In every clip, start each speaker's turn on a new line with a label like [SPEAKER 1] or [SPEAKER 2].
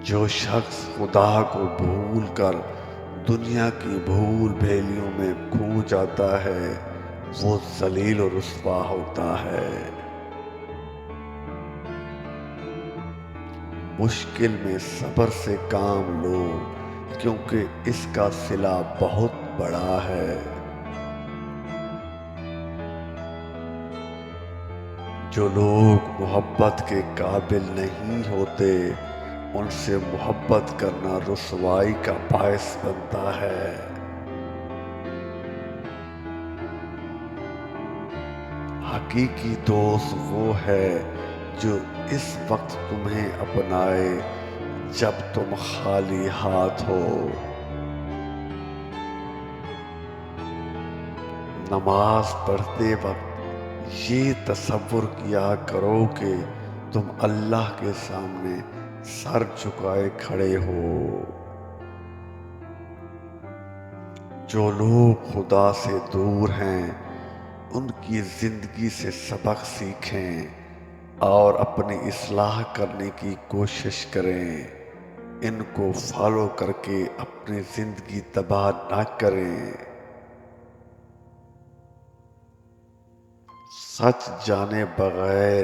[SPEAKER 1] جو شخص خدا کو بھول کر دنیا کی بھول بھیلیوں میں کھو جاتا ہے وہ ذلیل و رسوا ہوتا ہے۔ مشکل میں صبر سے کام لو کیونکہ اس کا صلہ بہت بڑا ہے۔ جو لوگ محبت کے قابل نہیں ہوتے ان سے محبت کرنا رسوائی کا باعث بنتا ہے۔ حقیقی دوست وہ ہے جو اس وقت تمہیں اپنائے جب تم خالی ہاتھ ہو۔ نماز پڑھتے وقت یہ تصور کیا کرو کہ تم اللہ کے سامنے سر جھکائے کھڑے ہو۔ جو لوگ خدا سے دور ہیں ان کی زندگی سے سبق سیکھیں اور اپنی اصلاح کرنے کی کوشش کریں۔ ان کو فالو کر کے اپنی زندگی تباہ نہ کریں۔ سچ جانے بغیر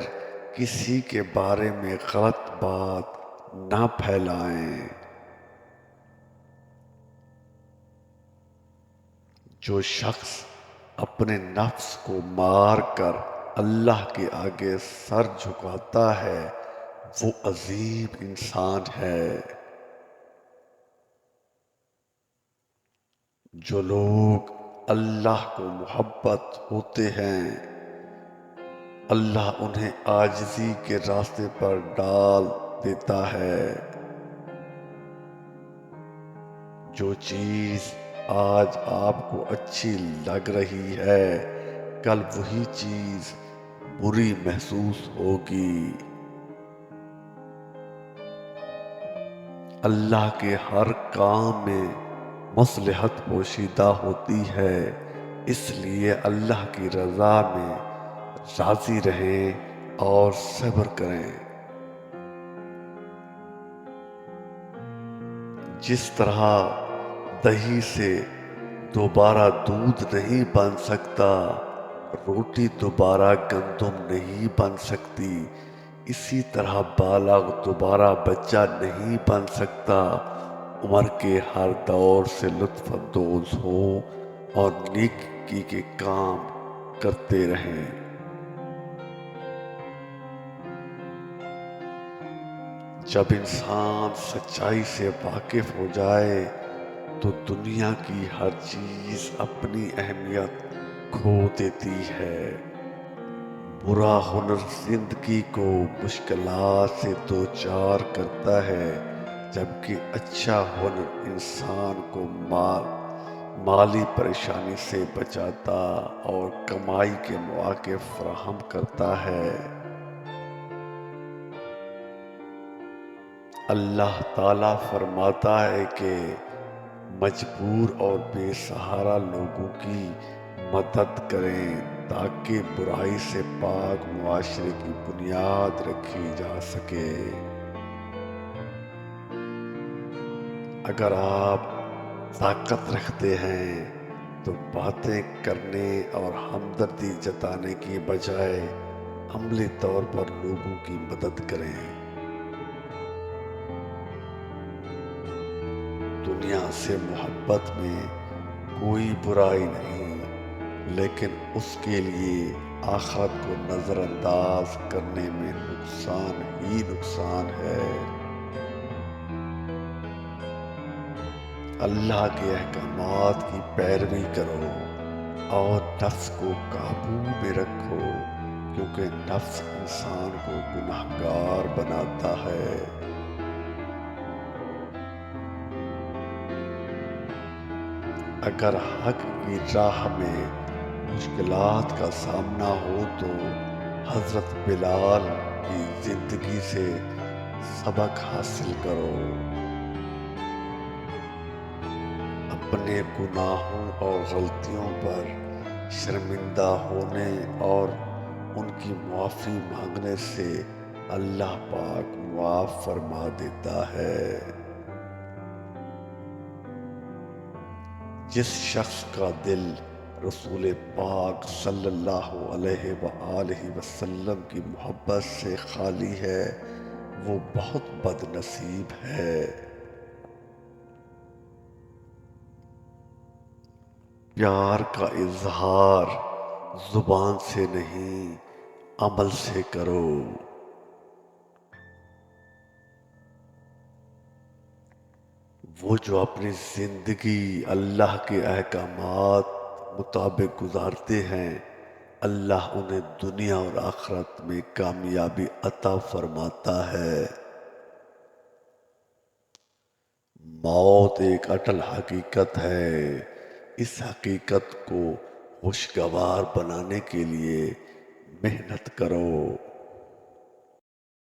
[SPEAKER 1] کسی کے بارے میں غلط بات نہ پھیلائیں۔ جو شخص اپنے نفس کو مار کر اللہ کے آگے سر جھکاتا ہے وہ عظیم انسان ہے۔ جو لوگ اللہ کو محبت ہوتے ہیں اللہ انہیں عاجزی کے راستے پر ڈال دیتا ہے۔ جو چیز آج آپ کو اچھی لگ رہی ہے کل وہی چیز بری محسوس ہوگی۔ اللہ کے ہر کام میں مصلحت پوشیدہ ہوتی ہے اس لیے اللہ کی رضا میں راضی رہیں اور صبر کریں۔ جس طرح دہی سے دوبارہ دودھ نہیں بن سکتا روٹی دوبارہ گندم نہیں بن سکتی اسی طرح بالغ دوبارہ بچہ نہیں بن سکتا۔ عمر کے ہر دور سے لطف اندوز ہوں اور نیکی کے کام کرتے رہیں۔ جب انسان سچائی سے واقف ہو جائے تو دنیا کی ہر چیز اپنی اہمیت کھو دیتی ہے۔ برا ہنر زندگی کو مشکلات سے دوچار کرتا ہے جبکہ اچھا ہنر انسان کو مالی پریشانی سے بچاتا اور کمائی کے مواقع فراہم کرتا ہے۔ اللہ تعالیٰ فرماتا ہے کہ مجبور اور بے سہارا لوگوں کی مدد کریں تاکہ برائی سے پاک معاشرے کی بنیاد رکھی جا سکے۔ اگر آپ طاقت رکھتے ہیں تو باتیں کرنے اور ہمدردی جتانے کی بجائے عملی طور پر لوگوں کی مدد کریں۔ دنیا سے محبت میں کوئی برائی نہیں لیکن اس کے لیے آخرت کو نظر انداز کرنے میں نقصان ہی نقصان ہے۔ اللہ کے احکامات کی پیروی کرو اور نفس کو قابو میں رکھو کیونکہ نفس انسان کو گناہگار بناتا ہے۔ اگر حق کی راہ میں مشکلات کا سامنا ہو تو حضرت بلال کی زندگی سے سبق حاصل کرو۔ اپنے گناہوں اور غلطیوں پر شرمندہ ہونے اور ان کی معافی مانگنے سے اللہ پاک معاف فرما دیتا ہے۔ جس شخص کا دل رسول پاک صلی اللہ علیہ وآلہ وسلم کی محبت سے خالی ہے وہ بہت بد نصیب ہے۔ پیار کا اظہار زبان سے نہیں عمل سے کرو۔ وہ جو اپنی زندگی اللہ کے احکامات مطابق گزارتے ہیں اللہ انہیں دنیا اور آخرت میں کامیابی عطا فرماتا ہے۔ موت ایک اٹل حقیقت ہے، اس حقیقت کو خوشگوار بنانے کے لیے محنت کرو۔